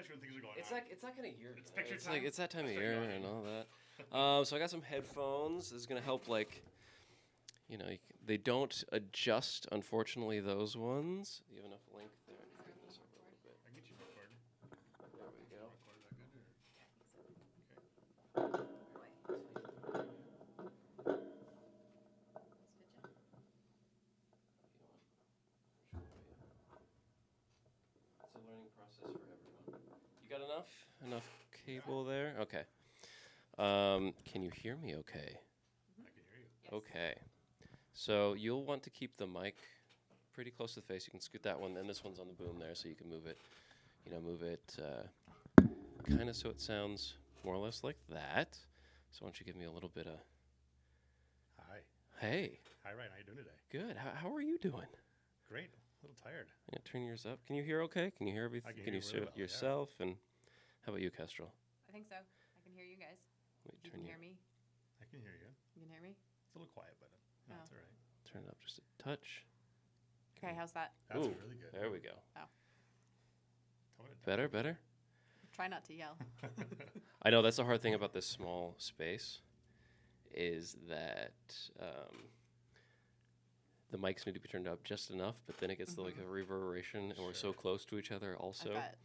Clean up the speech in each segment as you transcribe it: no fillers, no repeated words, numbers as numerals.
especially when things are going It's on. like it's that kind of year. It's you know? picture It's time. like it's that time of Start year yawning. and all that. So I got some headphones. This is gonna help. Like, they don't adjust. Unfortunately, those ones. You have enough length there. I can bring this over a little bit. I get you record. There we go. Record that good? Or? It's a learning process for everyone. You got enough cable there? Okay. Can you hear me okay? I can hear you. Yes. Okay. So you'll want to keep the mic pretty close to the face. You can scoot that one, and this one's on the boom there, so you can move it kind of so it sounds more or less like that. So why don't you give me a little bit of... Hi. Hey. Hi, Ryan. How you doing today? Good. How are you doing? Great. A little tired. Yeah, turn yours up. Can you hear okay? Can you hear everything? I can Can hear you you see really it well, yeah. yourself? And how about you, Kestrel? I think so. I can hear you guys. Let me You turn can you hear me. I can hear you. You can hear me. It's a little quiet, but no, Oh. it's all right. turn it up just a touch. Okay, how's that? That's Ooh, really good. There we go. Tone it down. Better? Try not to yell. I know that's the hard thing about this small space is that the mics need to be turned up just enough, but then it gets to like a reverberation, and we're so Sure. close to each other also. I bet.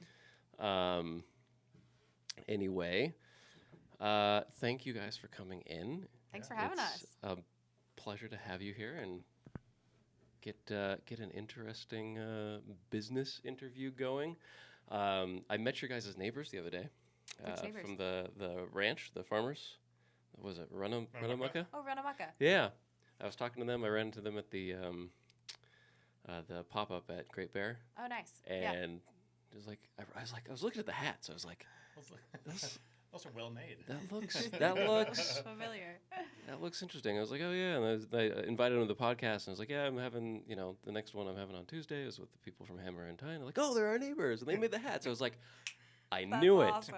Anyway, thank you guys for coming in. Thanks Yeah. for having It's us. a pleasure to have you here and get an interesting business interview going. I met your guys' neighbors the other day. Which neighbors? From the ranch, the farmers. What was it Runamukka? Oh, Runamukka. Yeah, I was talking to them. I ran into them at the pop-up at Great Bear, Oh, nice. and Yeah. it was like I was looking at the hats. I was like, Those, those are well made. that looks Familiar. that looks interesting. I was like, oh yeah, and I invited them to the podcast, and I was like, yeah, I'm having the next one I'm having on Tuesday is with the people from Hammer and Tine. They're like, oh, they're our neighbors, and they made the hats. I was like, I That's knew it. awesome.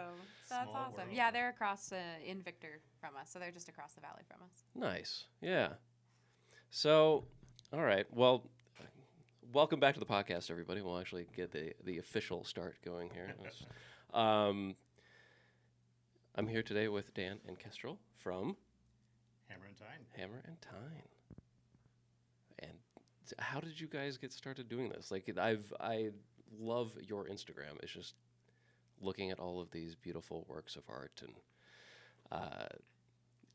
That's Small awesome. world. Yeah, they're across in Victor from us, so they're just across the valley from us. Nice. Yeah. So, all right. Well, welcome back to the podcast, everybody. We'll actually get the official start going here. I'm here today with Dan and Kestrel from Hammer and Tine. Hammer and Tine. And how did you guys get started doing this? Like, I love your Instagram. It's just looking at all of these beautiful works of art, and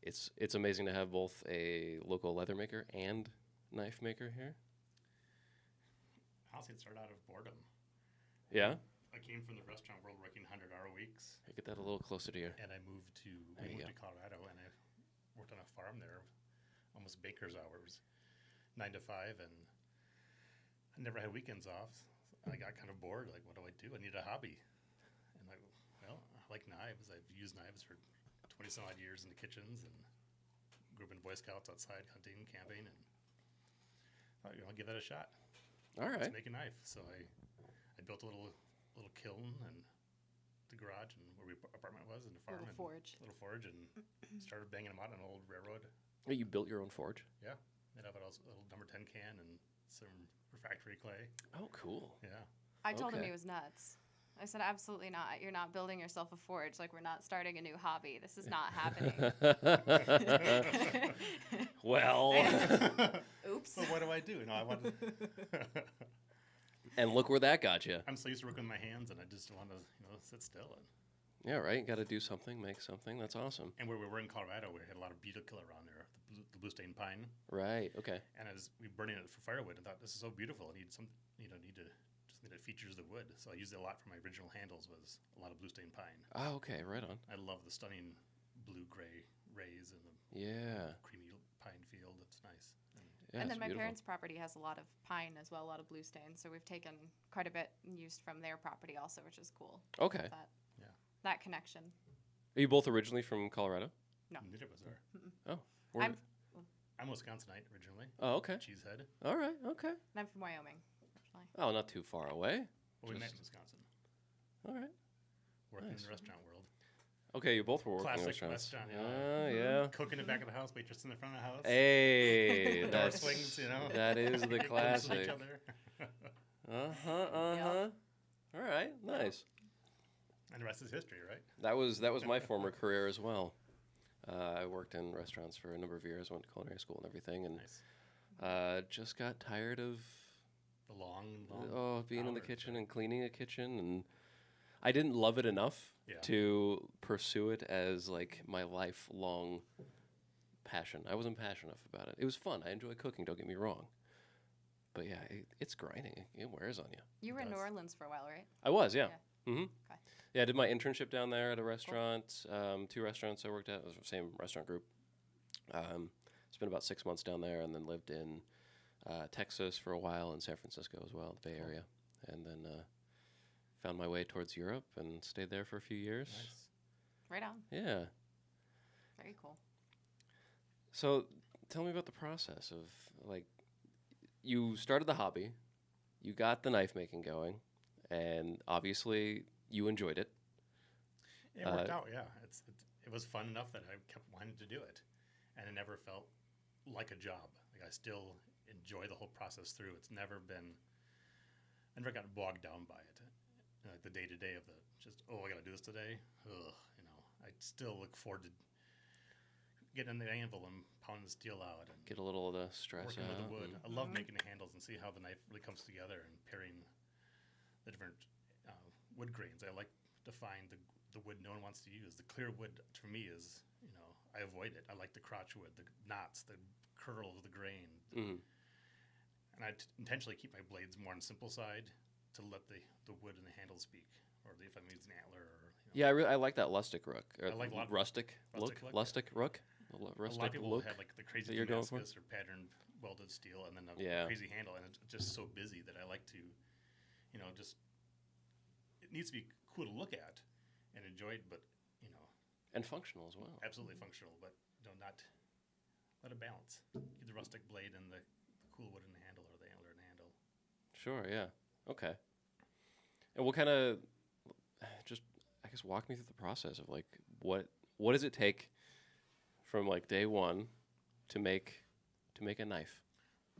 it's amazing to have both a local leather maker and knife maker here. Honestly, it started out of boredom. Yeah? I came from the restaurant world working 100-hour weeks, Hey, get that a little closer to you. and I moved to There you to Colorado, and I worked on a farm there, almost baker's hours, 9 to 5, and I never had weekends off. I got kind of bored. Like, what do I do? I need a hobby. And I like knives. I've used knives for 20 some odd years in the kitchens, and grew up in Boy Scouts outside hunting, camping, and thought, I'll give that a shot. All right. Let's make a knife. So I built a little kiln and the garage and where our apartment was and the farm Little and forge. little forge, and started banging them out on an old railroad. Oh, you built your own forge? Yeah, made up a little number 10 can and some refractory clay. Oh, cool. Yeah, I told him Okay. he was nuts. I said, absolutely not. You're not building yourself a forge. Like, we're not starting a new hobby. This is not happening. Well, Oops. so what do I do? I wanted. and look where that got you. I'm so used to working with my hands, and I just want to sit still. Yeah, right. Got to do something, make something. That's awesome. And where we were in Colorado, we had a lot of beetle killer around there, the blue stain pine. Right. Okay. And as we burning it for firewood, I thought, this is so beautiful. I need some, need to just that features the wood. So I used it a lot for my original handles. Was a lot of blue stain pine. Oh, okay. Right on. I love the stunning blue gray rays and the Yeah. creamy pine field. It's nice. Yeah. And it's then my beautiful. parents' property has a lot of pine as well, a lot of blue stain. So we've taken quite a bit and used from their property also, which is cool. Okay. That, Yeah. that connection. Are you both originally from Colorado? No. Neither of us are. Oh. Where- I'm Wisconsinite originally. Oh, okay. Cheesehead. All right. Okay. And I'm from Wyoming, actually. Oh, not too far away. Well, we met Just- in Wisconsin, All right. working Nice. in the restaurant world. Okay, you both were working in Classic restaurants. restaurant, yeah. Oh, yeah. Cooking in the back of the house, waitress in the front of the house. Hey, Door that's swings, that is the Close to classic. each other. All right, nice. And the rest is history, right? That was my former career as well. I worked in restaurants for a number of years, went to culinary school and everything, and Nice. just got tired of The long being in the hours, kitchen right? and cleaning a kitchen, and I didn't love it enough Yeah. to pursue it as like my lifelong passion. I wasn't passionate enough about it. It was fun. I enjoy cooking. Don't get me wrong, but yeah, it's grinding. It wears on you. You were in New does. Orleans for a while, right? I was, yeah. Yeah. Mm-hmm. Okay. Yeah, I did my internship down there at a restaurant. 2 restaurants I worked at. It was the same restaurant group. Spent about 6 months down there, and then lived in Texas for a while, and San Francisco as well, the Bay Cool. Area, and then found my way towards Europe and stayed there for a few years. Nice. Right on. Yeah. Very cool. So tell me about the process of like you started the hobby, you got the knife making going, and obviously you enjoyed it. It worked out, yeah. It was fun enough that I kept wanting to do it, and it never felt like a job. Like I still enjoy the whole process through. It's never been, I never got bogged down by it. Like the day to day of the just I gotta do this today. Ugh, I still look forward to getting in the anvil and pounding the steel out and Get a little of the stress working out. with the wood. and- I love making the handles and see how the knife really comes together and pairing the different wood grains. I like to find the wood no one wants to use. The clear wood for me is, I avoid it. I like the crotch wood, the knots, the curl of the grain. Mhm. And I intentionally keep my blades more on the simple side to let the wood and the handle speak. Or if I'm using an antler or, Yeah, I like that lustic rook. Or I like a lot- rustic look. rustic look, Lustic rook. a lot Rustic of people look. have like the crazy that you're going for? Damascus or patterned welded steel and then a Yeah. crazy handle, and it's just so busy that I like to, just it needs to be cool to look at and enjoy it, but And functional as well. absolutely functional, but not let it balance. Keep the rustic blade and the cool wood in the handle or the antler in the handle. Sure, yeah. Okay. And what kind of just I guess walk me through the process of like what does it take from like day one to make a knife?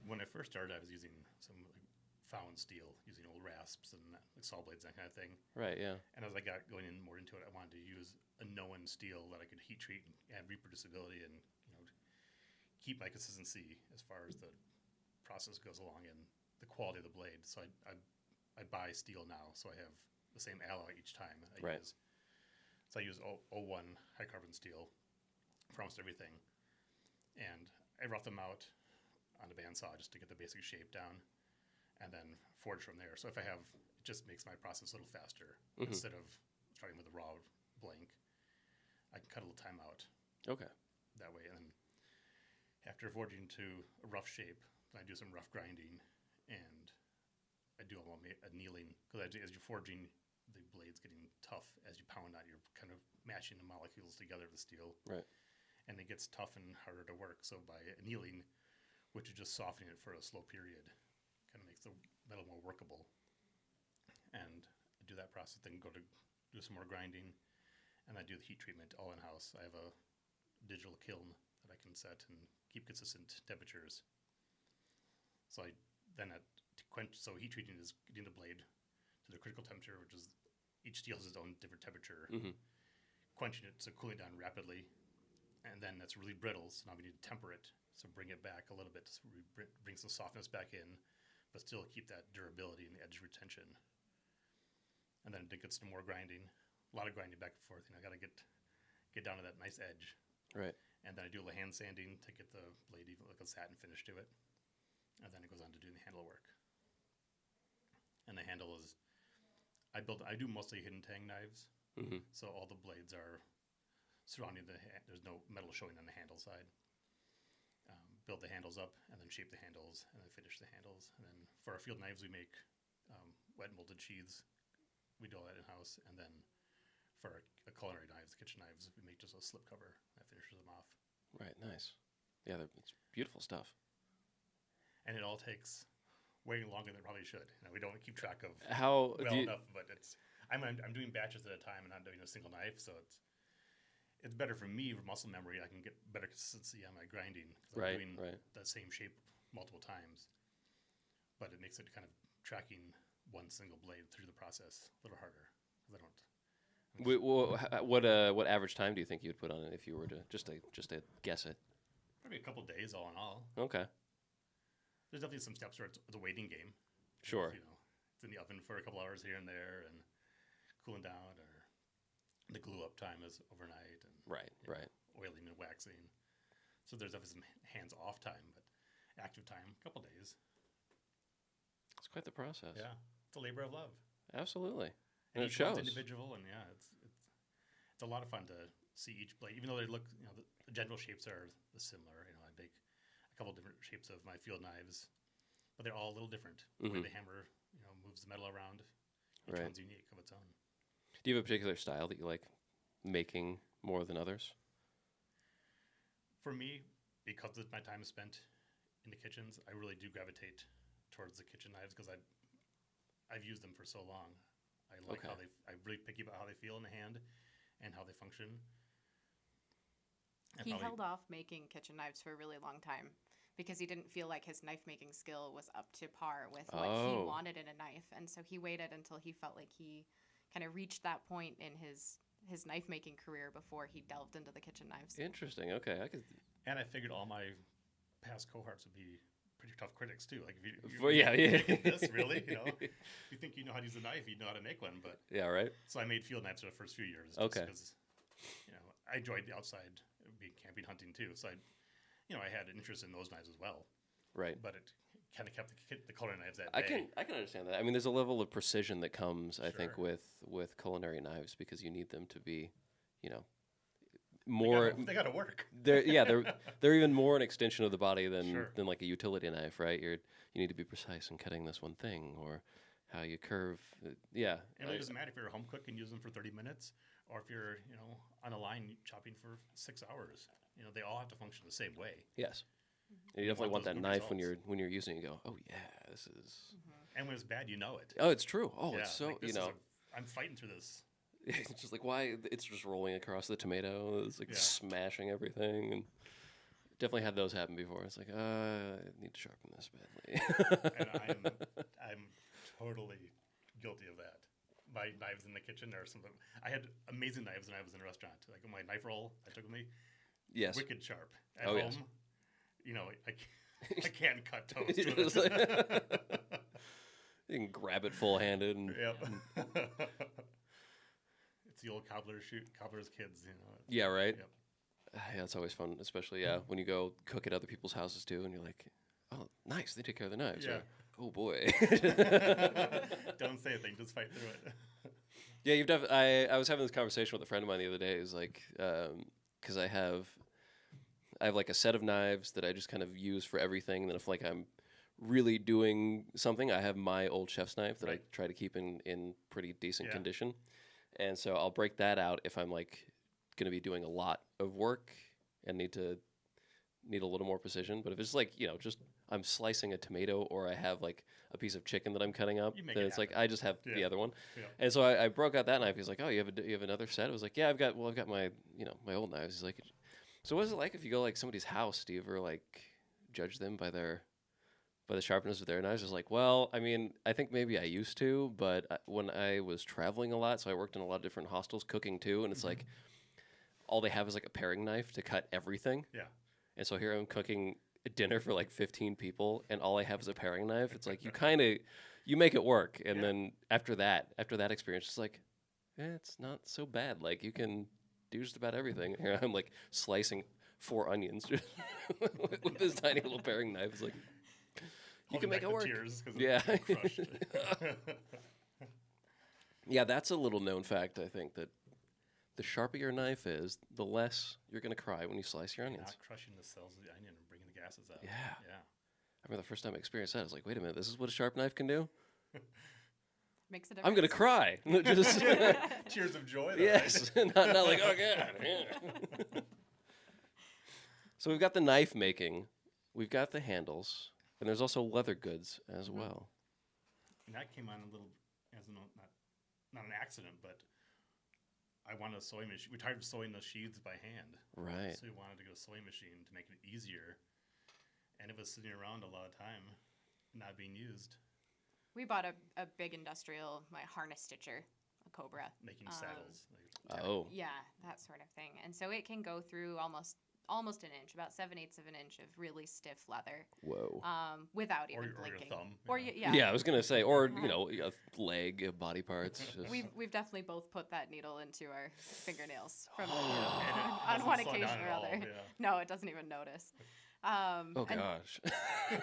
When I first started, I was using some like found steel, using old rasps and like saw blades, that kind of thing. Right, yeah. And as I got going in more into it, I wanted to use a known steel that I could heat treat and add reproducibility and keep my consistency as far as the process goes along and the quality of the blade. So I buy steel now, so I have the same alloy each time I Right. use. So I use 01 high carbon steel for almost everything, and I rough them out on the bandsaw just to get the basic shape down, and then forge from there. So if I have, it just makes my process a little faster instead of starting with a raw blank. I can cut a little time out Okay. that way, and then after forging to a rough shape, I do some rough grinding, and I do a annealing because as you're forging, the blade's getting tough as you pound on. You're kind of mashing the molecules together of the steel, Right. and it gets tough and harder to work. So by annealing, which is just softening it for a slow period, kind of makes the metal more workable. And I do that process, then go to do some more grinding, and I do the heat treatment all in house. I have a digital kiln that I can set and keep consistent temperatures. So heat treating is getting the blade to the critical temperature, which is each steel has its own different temperature. Quenching it, so cooling it down rapidly, and then it's really brittle. So now we need to temper it, so bring it back a little bit, so we bring some softness back in, but still keep that durability and the edge retention. And then it gets to more grinding, a lot of grinding back and forth. I got to get down to that nice edge. Right. And then I do a little hand sanding to get the blade even like a satin finish to it. And then it goes on to doing the handle work. And the handle is, I do mostly hidden tang knives. So all the blades are surrounding there's no metal showing on the handle side. Build the handles up and then shape the handles and then finish the handles. And then for our field knives, we make wet molded sheaths. We do all that in-house. And then for our culinary knives, kitchen knives, we make just a slip cover that finishes them off. Right, nice. Yeah, it's beautiful stuff. And it all takes way longer than it probably should. We don't keep track of How well do you, enough, but I'm doing batches at a time and not doing a single knife, so it's better for me for muscle memory. I can get better consistency on my grinding. 'Cause I'm Right, doing right. that same shape multiple times, but it makes it kind of tracking one single blade through the process a little harder because What average time do you think you'd put on it if you were to just to guess it? Probably a couple days all in all. Okay, There's definitely some steps where it's a waiting game. sure. You know, it's in the oven for a couple hours here and there and cooling down, or the glue up time is overnight, and Right, you know, right. oiling and waxing. So there's definitely some hands off time, but active time, a couple days. It's quite the process. Yeah, it's a labor of love. Absolutely. And And it each one's shows. individual, and yeah, it's a lot of fun to see each blade, even though they look, you know, the general shapes are the similar. You know, I make a couple different shapes of my field knives, but they're all a little different. The way Mhm. the hammer, you know, moves the metal around. Each Right. one's unique of its own. Do you have a particular style that you like making more than others? For me, because of my time spent in the kitchens, I really do gravitate towards the kitchen knives because I've used them for so long. I like how Okay. I'm really picky about how they feel in the hand and how they function. And He probably- held off making kitchen knives for a really long time because he didn't feel like his knife making skill was up to par with what he Oh. wanted in a knife, and so he waited until he felt like he kind of reached that point in his knife making career before he delved into the kitchen knives. Interesting. Okay, I could. And I figured all my past cohorts would be pretty tough critics too. Like, if Well, yeah, yeah. making this really, you know, you think you know how to use a knife, you know how to make one. But Yeah. Right. so I made field knives for the first few years. Okay. Because, you know, I enjoyed the outside, being camping, hunting too. So I had an interest in those knives as well. Right. But it kind of kept the culinary knives that I day. can understand that. I mean, there's a level of precision that comes, I think, Sure. with culinary knives because you need them to be, you know, They more. gotta- they got to work. They're even more an extension of the body than Sure. than like a utility knife, right? You need to be precise in cutting this one thing or how you curve. Yeah. It really doesn't matter if you're a home cook and use them for 30 minutes, or if you're, you know, on a line chopping for 6 hours. You know, they all have to function the same way. Yes. And you definitely want want those that good knife when results. you're using it. You go, oh yeah, this is. And when it's bad, you know it. Oh, it's true. Oh, Yeah, it's so like, you this know. is I'm fighting through this. It's just like why it's just rolling across the tomato. It's like Yeah. smashing everything, and definitely had those happen before. It's like I need to sharpen this badly. And I'm totally guilty of that. My knives in the kitchen are some of I had amazing knives when I was in a restaurant. Like my knife roll I took with me, Yes. wicked sharp. At Oh, home, yes. you know, I can't cut toast It's with like- it. You can grab it full handed and Yep. It's the old cobbler's kids, you know. yeah, right. Yep. Yeah, it's always fun, especially when you go cook at other people's houses too, and you're like, oh, nice, they take care of the knives. Yeah. Or, oh boy. Don't say anything, just fight through it. Yeah, I was having this conversation with a friend of mine the other day. It was like, because I have like a set of knives that I just kind of use for everything. And then if like I'm really doing something, I have my old chef's knife that I Right. try to keep in pretty decent Yeah. condition. And so I'll break that out if I'm like going to be doing a lot of work and need a little more precision. But if it's like, you know, just I'm slicing a tomato or I have like a piece of chicken that I'm cutting up, You make then it it's like happen. I just have the Yeah. other one. Yeah. And so I broke out that knife. He's like, "Oh, you have another set?" I was like, "Yeah, I've got my my old knives." He's like, "So what is it like if you go like somebody's house? Do you ever like judge them by the sharpness of their knives?" I was like, "Well, I mean, I think maybe I used to, but when I was traveling a lot, so I worked in a lot of different hostels cooking too, and it's like all they have is like a paring knife to cut everything. Yeah. And so here I'm cooking a dinner for like 15 people, and all I have is a paring knife. It's like you make it work, and Yeah. then after that experience, it's like, it's not so bad. Like you can do just about everything. Here I'm like slicing 4 onions with this tiny little paring knife. It's like you Holding can make back it the work. tears 'cause Yeah. it's crushed. Yeah, that's a little known fact. I think that the sharper your knife is, the less you're gonna cry when you slice your onions. Not crushing the cells of the onion and bringing the gases out. Yeah. Yeah. I remember the first time I experienced that. I was like, wait a minute, this is what a sharp knife can do? Makes a difference. I'm gonna cry. Just Tears of joy. Though, yes, Right? not like oh god. Yeah. So we've got the knife making, we've got the handles, and there's also leather goods as well. And that came on a little as not an accident, but I wanted a sewing machine. We tired of sewing the sheaths by hand, Right. so we wanted to get a sewing machine to make it easier. And it was sitting around a lot of time, not being used, We bought a big industrial harness stitcher, a Cobra. making Um, saddles. Oh. Yeah, that sort of thing. And so it can go through almost an inch, about 7/8 of an inch of really stiff leather, Whoa. without Or even your blinking. thumb, Or you know. yeah. Yeah, I was gonna say, or a leg, body parts. Just, We've definitely both put that needle into our fingernails from And it on doesn't one slow occasion down or at all, other. yeah. No, it doesn't even notice. oh And gosh.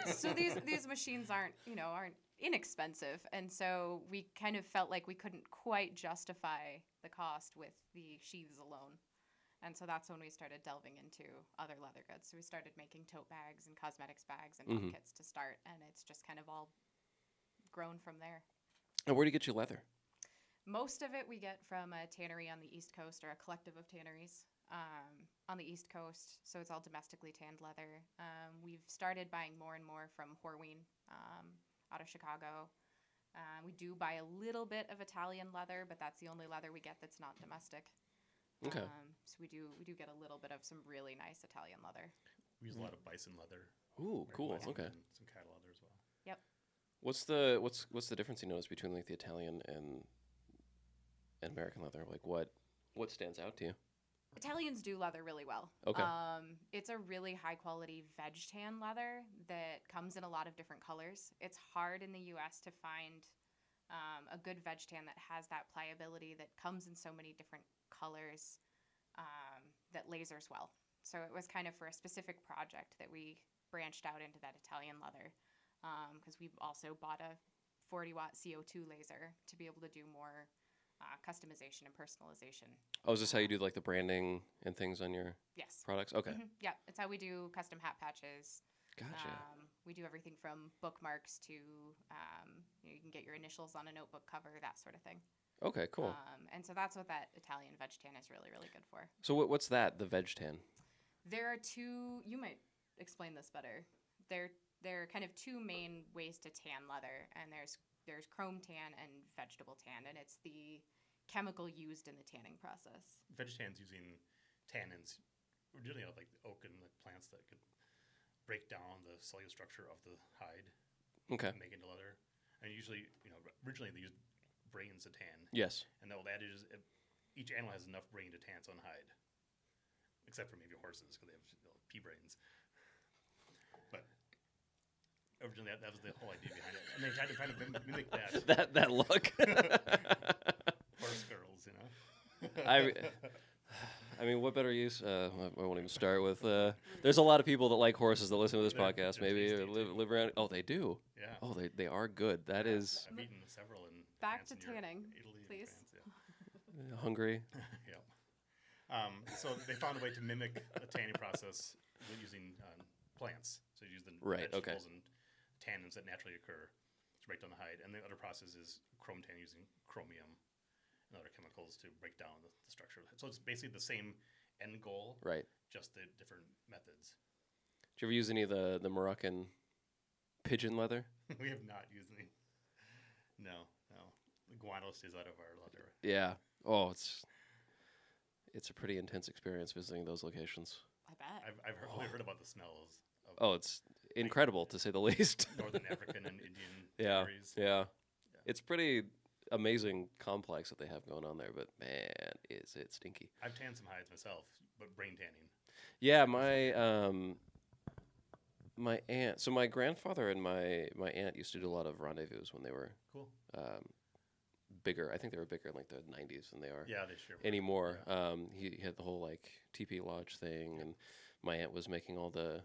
so these machines aren't inexpensive, and so we kind of felt like we couldn't quite justify the cost with the sheaths alone. And so that's when we started delving into other leather goods. So we started making tote bags and cosmetics bags and Mhm. kits to start, and it's just kind of all grown from there. And where do you get your leather? Most of it we get from a tannery on the East Coast, or a collective of tanneries on the East Coast. So it's all domestically tanned leather. We've started buying more and more from Horween out of Chicago. We do buy a little bit of Italian leather, but that's the only leather we get that's not domestic. Okay. So we do get a little bit of some really nice Italian leather. We use a lot of bison leather. Ooh, American cool. bison Okay. and some cattle leather as well. Yep. What's the difference you notice between like the Italian and American leather? Like what stands out to you? Italians do leather really well. Okay. It's a really high quality veg tan leather that comes in a lot of different colors. It's hard in the U.S. to find a good veg tan that has that pliability, that comes in so many different colors, that lasers well. So it was kind of for a specific project that we branched out into that Italian leather, because we also bought a 40-watt CO2 laser to be able to do more customization and personalization. Oh, is this how you do like the branding and things on your Yes. products? Okay. Mhm. Yeah, it's how we do custom hat patches. Gotcha. We do everything from bookmarks to you can get your initials on a notebook cover, that sort of thing. Okay, cool. And so that's what that Italian veg tan is really, really good for. So what's that? The veg tan? There are two. You might explain this better. There are kind of two main ways to tan leather, and there's chrome tan and vegetable tan, and it's the chemical used in the tanning process. Veg tan's using tannins. We're dealing with like oak and like plants that could break down the cellular structure of the hide Okay. and make it into leather. And usually, originally they used brains to tan. Yes. And the old adage is each animal has enough brain to tan its own hide, except for maybe horses because they have pea brains. But originally that was the whole idea behind it, and they tried to kind of mimic that. that look. Horse girls, I mean, what better use? I won't even start with. There's a lot of people that like horses that listen to this podcast. They're Maybe or tasty, live around. Oh, they do. Yeah. Oh, they are good. That is I've eaten several in Back France to and Europe, tanning, Italy, and please. France, yeah. hungry. Yep. So they found a way to mimic the tanning process using plants. So you use the Right, okay. vegetables and tannins that naturally occur to break down the hide. And the other process is chrome tan using chromium and other chemicals to break down the structure. So it's basically the same end goal, Right. just the different methods. Did you ever use any of the Moroccan pigeon leather? We have not used any. No. The guano stays out of our leather. Yeah. Oh, it's a pretty intense experience visiting those locations. I bet. I've only heard about the smells of Oh, it's incredible to say the least. Northern African and Indian Yeah, berries. yeah. It's pretty amazing complex that they have going on there, but man, is it stinky. I've tanned some hides myself, but brain tanning. Yeah, my aunt. So my grandfather and my aunt used to do a lot of rendezvous when they were Cool. bigger. I think they were bigger in like the 90s than they are Yeah, they sure were. anymore. Yeah. He had the whole like TP lodge thing, and my aunt was making all the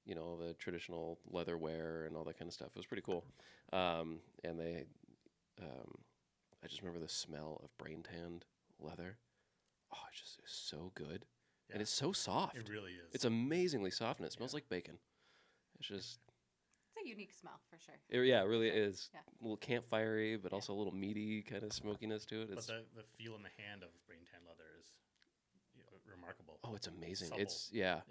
the traditional leatherware and all that kind of stuff. It was pretty cool. And they, I just remember the smell of brain tanned leather. Oh, it's just so good, Yeah. and it's so soft. It really is. It's amazingly soft, and it smells Yeah. like bacon. It's just, It's a unique smell for sure. it really is. Yeah. A little campfirey, but also a little meaty kind of smokiness to it. But It's the feel in the hand of brain tan leather is remarkable. oh, it's amazing. Supple. It's Yeah.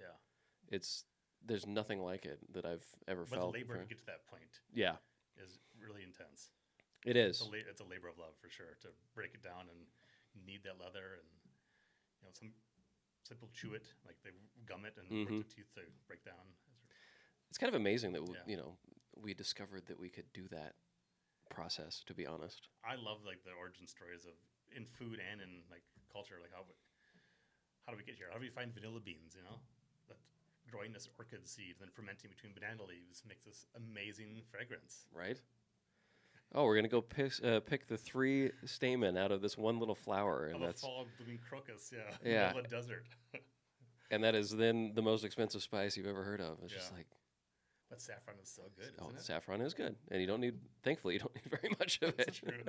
there's nothing like it that I've ever But the felt. labor to get to that point Yeah, is really intense. it is. It's a labor of love for sure to break it down and knead that leather, and some people chew it, like they gum it and work Mhm. the teeth to break down. It's kind of amazing that Yeah. we discovered that we could do that process. To be honest, I love like the origin stories of in food and in like culture culture. Like how do we get here? How do we find vanilla beans? You know, that growing this orchid seed and then fermenting between banana leaves makes this amazing fragrance. Right? Oh, we're gonna go pick the 3 stamen out of this one little flower, and Of a that's fall blooming crocus, Yeah. in the middle of the desert. and that is then the most expensive spice you've ever heard of. It's just Yeah. like, But saffron is so good, oh, isn't it? saffron is good, and you don't need. Thankfully, you don't need very much of it. It's true.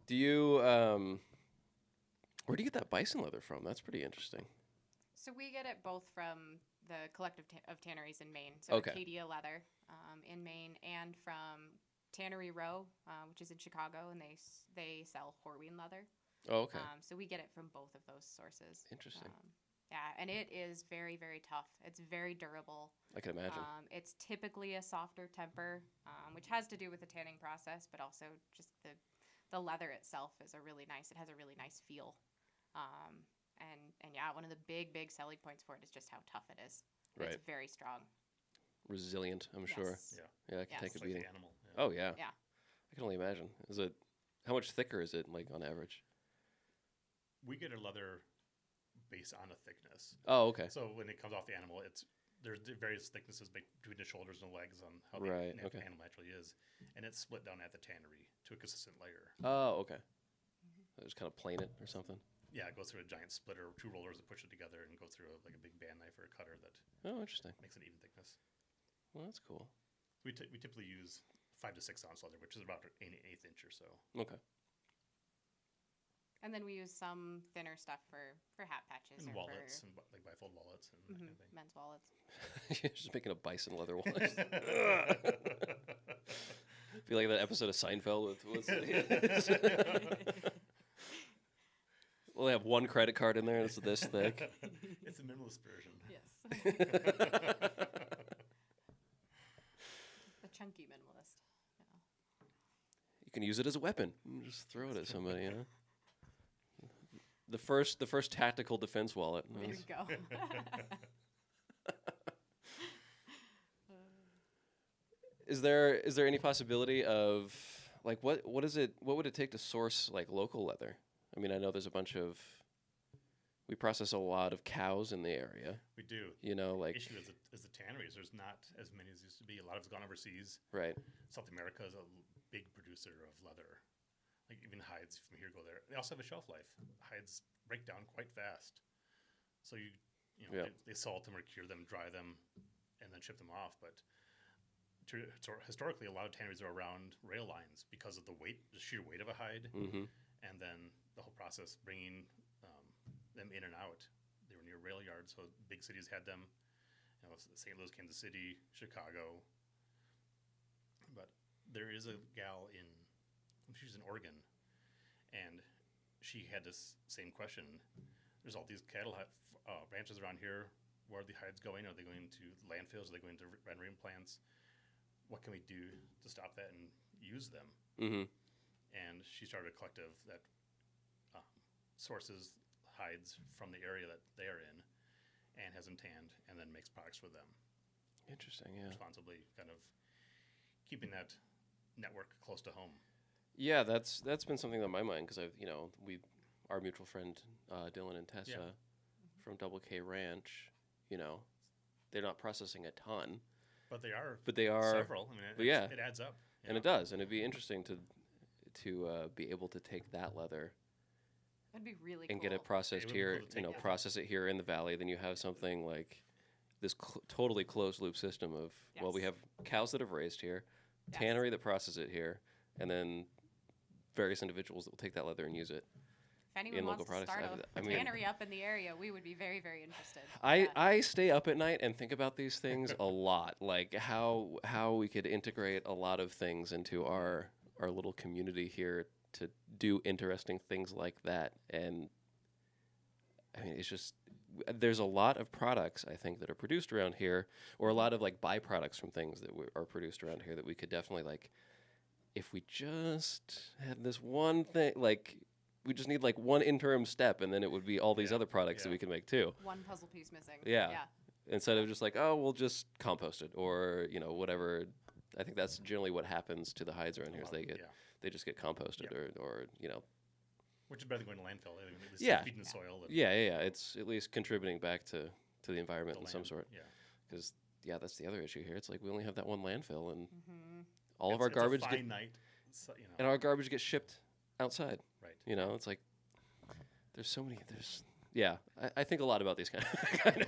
Do you where do you get that bison leather from? That's pretty interesting. So we get it both from the collective of tanneries in Maine, so Okay. Acadia Leather in Maine, and from Tannery Row, which is in Chicago, and they sell Horween leather. Oh, okay. So we get it from both of those sources. Interesting. Yeah, and it is very, very tough. It's very durable. I can imagine. It's typically a softer temper, which has to do with the tanning process, but also just the leather itself is it has a really nice feel. And yeah, one of the big selling points for it is just how tough it is. Right. It's very strong. Resilient, I'm sure. Yes. Yeah. Yeah, I can Yes. take a It's like beating. the animal. Yeah. Oh yeah. Yeah. I can only imagine. Is it how much thicker is it like on average? We get a leather based on a thickness. Oh, okay. So when it comes off the animal, there's various thicknesses between the shoulders and the legs on how Right, the okay. animal naturally is, and it's split down at the tannery to a consistent layer. Oh, okay. I just kind of plane it or something. Yeah, it goes through a giant splitter, 2 rollers that push it together, and goes through like a big band knife or a cutter that Oh, interesting. makes an even thickness. Well, that's cool. We typically use 5 to 6 ounce leather, which is about an eighth inch or so. Okay. And then we use some thinner stuff for hat patches And or wallets for and like bifold wallets and that kind of thing. men's wallets. You're just making a bison leather wallet. Feel like that episode of Seinfeld with we'll have one credit card in there. It's this thick. It's a minimalist version. Yes. The chunky minimalist. You can use it as a weapon. Just throw it at somebody. You know. The first tactical defense wallet. There you go. Is there any possibility of like what would it take to source like local leather? I mean, I know there's a bunch of we process a lot of cows in the area. We do. You know, like The issue is the tanneries. There's not as many as used to be. A lot of it's gone overseas. right. South America is a big producer of leather. Like even hides from here go there. They also have a shelf life. Hides break down quite fast. So you know Yeah. they salt them or cure them, dry them, and then ship them off. But historically, a lot of tanneries are around rail lines because of the sheer weight of a hide, Mm-hmm. and then the whole process bringing them in and out. They were near rail yards, so big cities had them. You know, St. Louis, Kansas City, Chicago. But there is a gal she's in Oregon, and she had this same question. There's all these cattle ranches around here. Where are the hides going? Are they going to landfills? Are they going to rendering plants? What can we do to stop that and use them? Mm-hmm. And she started a collective that sources hides from the area that they are in and has them tanned and then makes products for them Interesting. Yeah. responsibly, kind of keeping that network close to home. Yeah, that's been something on my mind because our mutual friend Dylan and Tessa Yeah. from Double K Ranch, they're not processing a ton, But they are several. I mean, but yeah. it adds up. and it does, and it'd be interesting to be able to take that leather That'd be really and cool. get it processed It would be here, cool to take that. process it here in the valley. Then you have something like this totally closed loop system of we Yes. have cows that have raised here, Yes. tannery that processes it here, and then various individuals that will take that leather and use it. If anyone in wants local to products. start I a mean- tannery up in the area, we would be very, very interested. I stay up at night and think about these things a lot, like how we could integrate a lot of things into our little community here to do interesting things like that. And I mean, it's just there's a lot of products I think that are produced around here, or a lot of like byproducts from things that are produced around here that we could definitely like, if we just had this one thing, like we just need like one interim step, and then it would be all these Yeah, other products that yeah. we can make too. One puzzle piece missing. Yeah. Instead of just like, oh, we'll just compost it or whatever I think that's generally what happens to the hides around A here. Is lot they of- get yeah. they just get composted or Which is better than going to landfill. At least Yeah. feeding the soil. And yeah. It's at least contributing back to the environment the in some land. sort. Yeah. Because that's the other issue here. It's like we only have that one landfill, and Mm-hmm. all of our garbage It's a get, finite, and our garbage gets shipped outside. right. It's like there's so many. I think a lot about these kind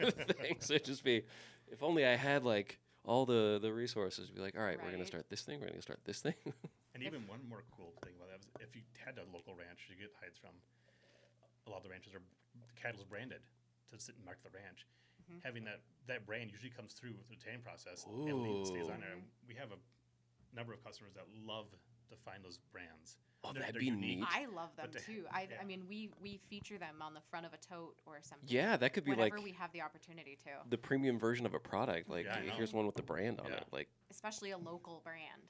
of things. It'd just be, if only I had like all the resources. Be like, all right, we're gonna Right. start this thing. We're gonna start this thing. And even one more cool thing about that was if you had a local ranch you get hides from, a lot of the ranches are the cattle's branded to sit and mark the ranch. Mhm. Having that brand usually comes through the tanning process and stays on there. Ooh. And we have a number of customers that love to find those brands. Oh, They're that'd be unique. neat. I love them But they- too. yeah. I mean, we feature them on the front of a tote or something. Yeah, that could be whenever like we have the opportunity to, the premium version of a product. Like, Yeah, I know. here's one with the brand on Yeah. it. Like, especially a local brand.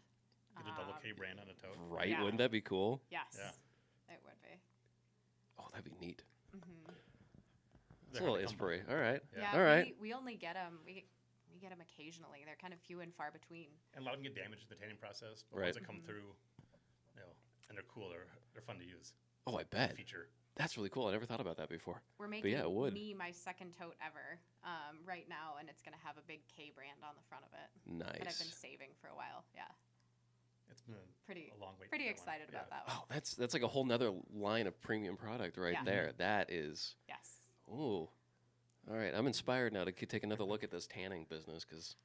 Get a double Um, K brand on a tote. right? Yeah. Wouldn't that be cool? Yes, Yeah. it would be. Oh, that'd be neat. Mm-hmm. It's a They're little hard to come by. inspiration. All right. Yeah. Yeah, All right. we only get them. We get them occasionally. They're kind of few and far between. And a lot of them get damaged in the tanning process, but Right. ones that come Mhm. through, and they're cool. They're fun to use. Oh, I bet. Feature. That's really cool. I never thought about that before. We're making yeah, it would. me my second tote ever right now, and it's gonna have a big K brand on the front of it that I've been Nice. saving for a while. Yeah, It's been pretty a long wait. pretty for that one. excited about that one. Oh, that's like a whole nother line of premium product right Yeah. there. That is. Yes, Ooh. All right. I'm inspired now to take another look at this tanning business because.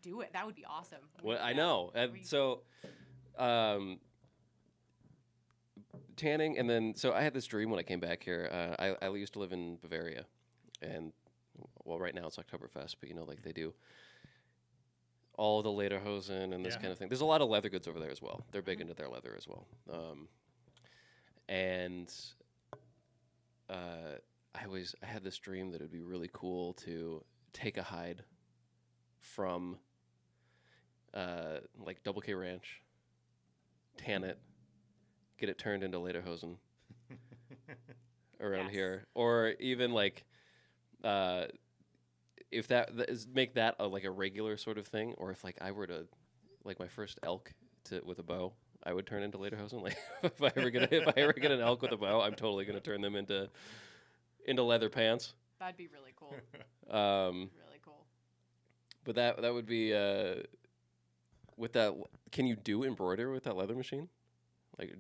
do it. That would be awesome. Well, I Yeah. know. We- So, tanning, and then I had this dream when I came back here. I used to live in Bavaria, and right now it's Oktoberfest, but like they do all the lederhosen and this Yeah. kind of thing. There's a lot of leather goods over there as well. They're big Mhm. into their leather as well. And I had this dream that it would be really cool to take a hide from like Double K Ranch, tan it, get it turned into lederhosen around Yes. here, or even like if make that like a regular sort of thing, or if like I were to like my first elk with a bow, I would turn into lederhosen. Like if I ever get an elk with a bow, I'm totally gonna turn them into leather pants. That'd be really cool. Um, Really cool. but that would be with that. Can you do embroidery with that leather machine? Like,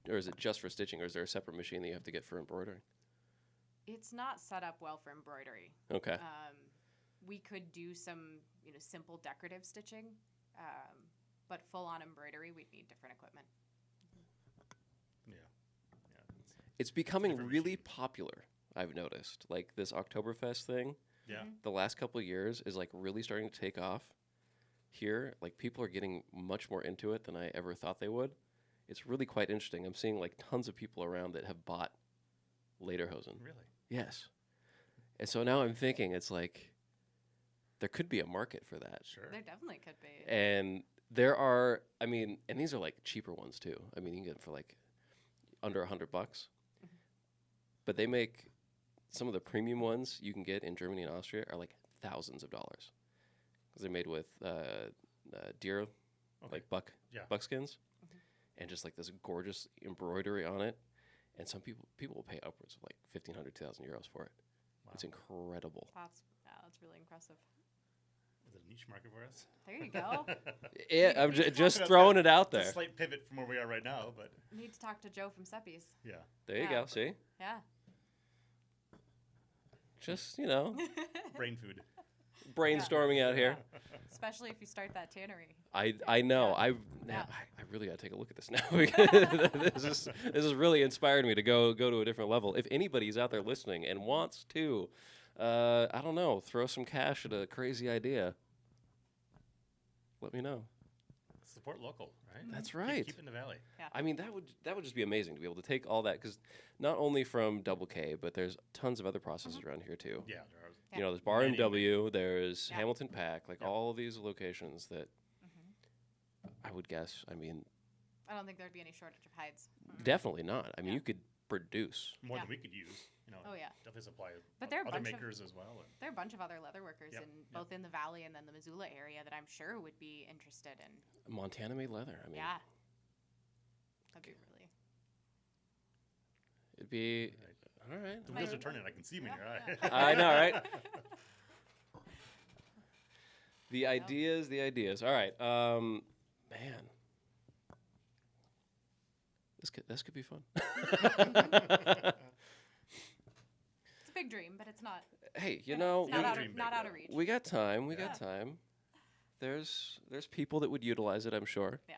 or is it just for stitching, or is there a separate machine that you have to get for embroidering? It's not set up well for embroidery. Okay. We could do some, simple decorative stitching, but full-on embroidery, we'd need different equipment. Yeah. It's becoming different really machine. popular. I've noticed, like this Oktoberfest thing. Yeah. Mhm. The last couple of years is like really starting to take off. Here, like people are getting much more into it than I ever thought they would. It's really quite interesting. I'm seeing like tons of people around that have bought lederhosen. Really. Yes. And so now I'm thinking it's like there could be a market for that. Sure. There definitely could be. And there are, and these are like cheaper ones too. I mean, you can get them for like under $100. Mhm. But they make some of the premium ones you can get in Germany and Austria are like thousands of dollars. Because they're made with deer, Okay. like Yeah. buckskins, Mhm. and just like this gorgeous embroidery on it. And some people will pay upwards of like 1,500, 2,000 euros for it. Wow. It's incredible. That's really impressive. Is it a niche market for us? There you go. Yeah, I'm We can just talk throwing about- it out It's a there. slight pivot from where we are right now, but Need to talk to Joe from Seppies. yeah. There you Yeah. go. See, Yeah. just Brain food. brainstorming out here. Especially if you start that tannery. I know. Yeah. Now, Yeah. I really got to take a look at this now. This is really inspired me to go to a different level. If anybody's out there listening and wants to, I don't know, throw some cash at a crazy idea, let me know. Support local, right? That's Keep- right. Keep it in the valley. I mean, that would just be amazing to be able to take all that, because not only from Double K, but there's tons of other processes around here too. Yeah, there are. Yeah. You know, there's Bar Many. MW, there's Yeah. Hamilton Pack, like Yeah. all of these locations that Mhm. I would guess. I mean, I don't think there'd be any shortage of hides. Mm-mm. definitely not. I mean, Yeah. you could produce. More Yeah. than we could use. Oh, yeah. Definitely supply But there are a other bunch of- makers as well. And There are a bunch of other leather workers Yep, in yep. both in the valley and then the Missoula area that I'm sure would be interested in. Montana made leather. I mean, Yeah. That'd be really. it'd be Right. all right. The Might- wheels are turning. I can see them in your eye. I know, right? The ideas. All right, man, this could be fun. It's a big dream, but it's not. Hey, you know, It's not, we- out, dream of, big, not out though. of reach. we got time. We Yeah. got time. There's people that would utilize it, I'm sure. Yeah.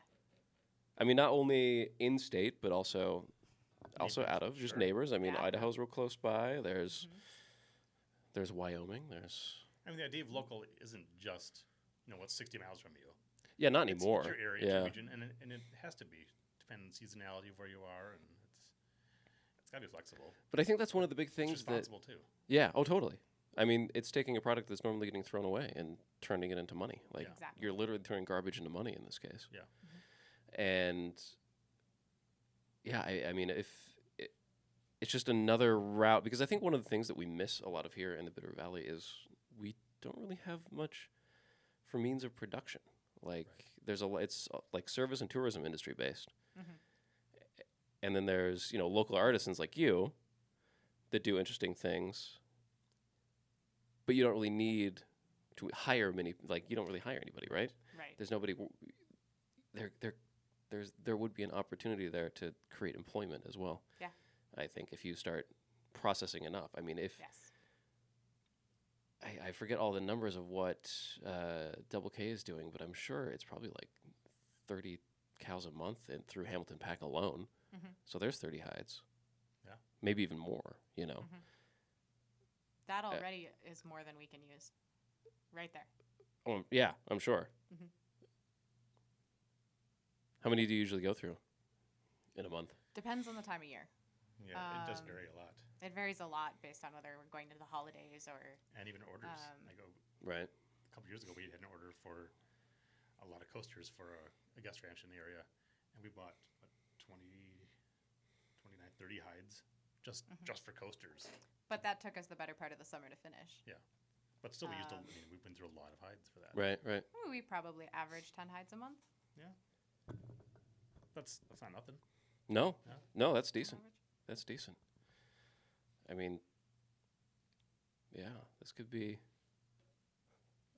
I mean, not only in state, but also Neighbors, out of just sure. neighbors. I mean, Yeah. Idaho's real close by. There's Mhm. there's Wyoming. There's I mean, the idea of local isn't just what's 60 miles from you. yeah, not It's anymore. your area, yeah. it's your region, and it has to be depending on seasonality of where you are, and it's got to be flexible. But I think that's one of the big It's things that responsible too. yeah. Oh, totally. I mean, it's taking a product that's normally getting thrown away and turning it into money. Like Yeah. Exactly. you're literally turning garbage into money in this case. Yeah. And yeah, I mean, it's just another route because I think one of the things that we miss a lot of here in the Bitter Valley is we don't really have much for means of production. Like there's it's like service and tourism industry based, Mhm. and then there's local artisans like you that do interesting things, but you don't really need to hire many. Like you don't really hire anybody, right? Right. There's nobody. There would be an opportunity there to create employment as well. Yeah. I think if you start processing enough. I mean, if Yes. I forget all the numbers of what Double K is doing, but I'm sure it's probably like 30 cows a month and through Hamilton Pack alone. Mhm. So there's 30 hides. Yeah. Maybe even more. That already is more than we can use. Right there. Yeah, I'm sure. Mhm. How many do you usually go through in a month? Depends on the time of year. Yeah, it does Um, vary a lot, It varies a lot based on whether we're going to the holidays or. and even orders. I go Right. a couple years ago. We had an order for a lot of coasters for a guest ranch in the area, and we bought 29, 30 hides just for coasters. But that took us the better part of the summer to finish. But still, we used Um, we've been through a lot of hides for that. Right. We probably average 10 hides a month. That's not nothing. No, Yeah. no, that's on decent. average. That's decent. I mean, yeah, this could be.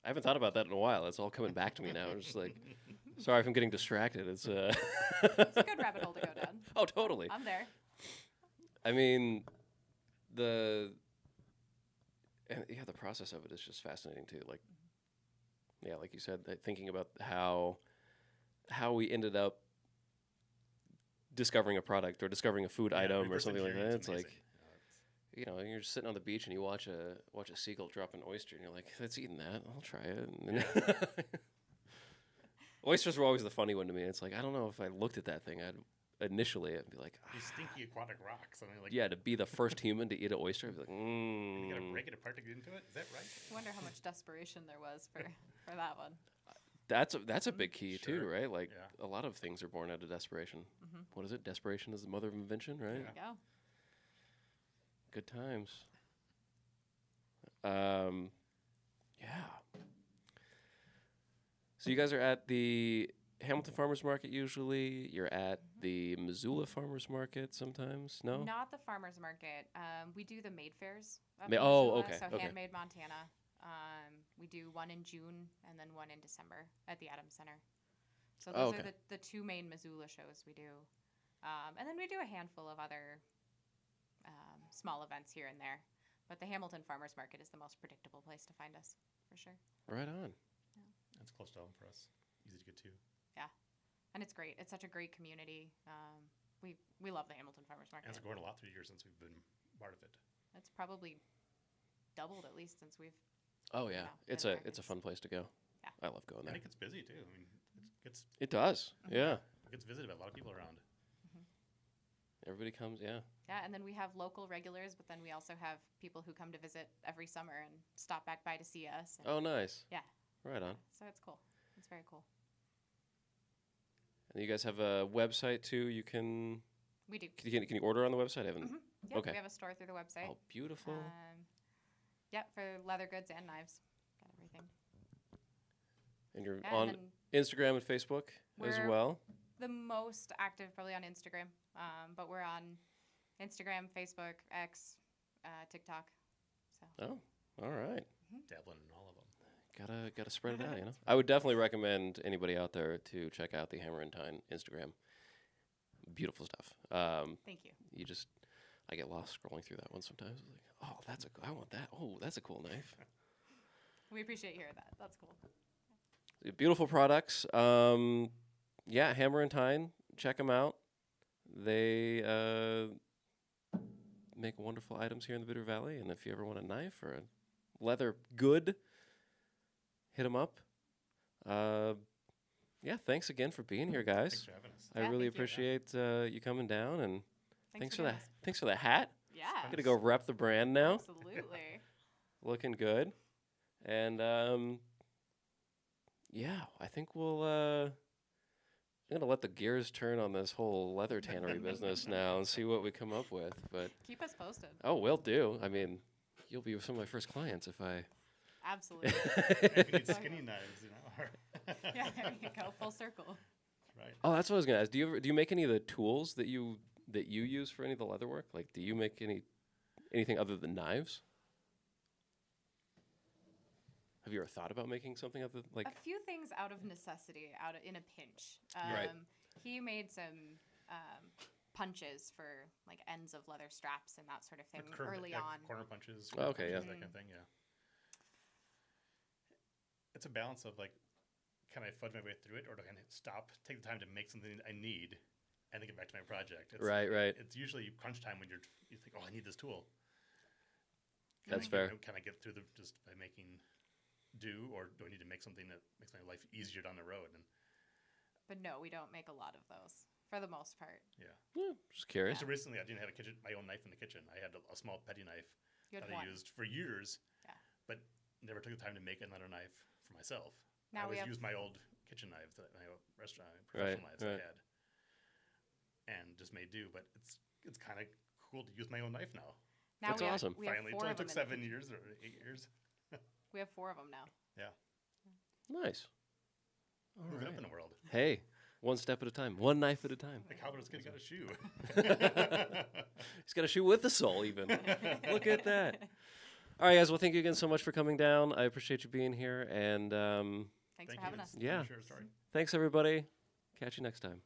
I haven't thought about that in a while. It's all coming back to me now. I'm just like, sorry if I'm getting distracted. It's It's a good rabbit hole to go down. Oh, totally. I'm there. I mean, the process of it is just fascinating too. Like, yeah, like you said, thinking about how we ended up discovering a product or discovering a food item or reverse something like that. engineering's It's like, amazing. you're just sitting on the beach and you watch a seagull drop an oyster and you're like, let's eating that. I'll try it. And then oysters were always the funny one to me. It's like, I don't know if I looked at that thing, I'd be like, These stinky aquatic rocks. I mean, like, yeah, to be the first human to eat an oyster, I'd be like, you gotta break it apart to get into it. Is that right? I wonder how much desperation there was for that one. That's a big key too, Sure. right? Like Yeah. a lot of things are born out of desperation. Mhm. What is it? Desperation is the mother of invention, right? Yeah. There you go. Good times. Yeah. So you guys are at the Hamilton Farmers Market usually. You're at the Missoula Farmers Market sometimes. No. Not the farmers market. We do the Made Fairs. up Ma- in oh, Missoula, okay, So okay. Handmade Montana. We do one in June and then one in December at the Adams Center. So Oh, those okay. are the two main Missoula shows we do. And then we do a handful of other small events here and there. But the Hamilton Farmers Market is the most predictable place to find us, for sure. Right on. That's close to home for us. Easy to get to. And it's great. It's such a great community. We love the Hamilton Farmers Market. And it's grown a lot through the years since we've been part of it. It's probably doubled at least since we've. Oh yeah, know, it's better a markets. fun place to go. Yeah. I love going And there. it gets busy too. I mean, It does. Mhm. Yeah. it gets visited by a lot of people around. Everybody comes. Yeah. Yeah, and then we have local regulars, but then we also have people who come to visit every summer and stop back by to see us. And Oh, nice. Yeah. Right on. So it's cool. It's very cool. And you guys have a website too. You can. We do. Can you order on the website? I haven't. Mhm. Yep, Okay. we have a store through the website. Oh, beautiful. Yep, for leather goods and knives. Got everything. And you're Yeah, on and then Instagram and Facebook as we're well. the most active probably on Instagram, but we're on Instagram, Facebook, X, TikTok. So Oh, all right. Dabbling in all of them. Gotta spread it out, you know. I would definitely recommend anybody out there to check out the Hammer and Tine Instagram. Beautiful stuff. thank you. I get lost scrolling through that one sometimes. Like, oh, I want that. Oh, that's a cool knife. We appreciate hearing that. That's cool. Beautiful products. Yeah, Hammer and Tine. Check them out. They make wonderful items here in the Bitter Valley. And if you ever want a knife or a leather good, hit them up. Yeah, thanks again for being here, guys. Thanks for having us. I Yeah, really thank you. appreciate you coming down, and thanks for doing that. this. Thanks for the hat. Yeah. I'm gonna go rep the brand now. Absolutely. Looking good, and yeah, I think we'll. I'm gonna let the gears turn on this whole leather tannery business now and see what we come up with. But Keep us posted. oh, will do. I mean, you'll be some of my first clients if I. Absolutely. If you need skinny knives, you know. Yeah, there you go. Full circle. Right. Oh, that's what I was gonna ask. Do you make any of the tools that you use for any of the leather work? Like, do you make anything other than knives? Have you ever thought about making something other like? A few things out of necessity, in a pinch. Right. He made some punches for like ends of leather straps and that sort of thing Like curved, early yeah, on. corner punches. Oh, okay, yeah. That kind of thing. Yeah. It's a balance of like, can I fudge my way through it, or do I stop, take the time to make something I need, and then get back to my project? It's, Right. It's usually crunch time when you think, oh, I need this tool. That's Can I fair. Can I get through just by making do, or do I need to make something that makes my life easier down the road? And But no, we don't make a lot of those for the most part. yeah. Just curious. So recently, I didn't have my own knife in the kitchen. I had a small petty knife You had that I one. used for years, Yeah. but never took the time to make another knife for myself. Now I we always have used my old kitchen knives, my old restaurant Right, professional knives right. I had, and just made do. But it's kind of cool to use my own knife now. now That's we awesome. Have, we have Finally, it four only of them. took 7 years or 8 years. We have four of them now. Yeah, Nice. All moving right. up in the world. Hey, one step at a time, one knife at a time. The cowboy's got a shoe. He's got a shoe with the sole, even. Look at that. All right, guys. Well, thank you again so much for coming down. I appreciate you being here, and Thanks Thank for you. having us. Yeah. Share a story. thanks everybody. Catch you next time.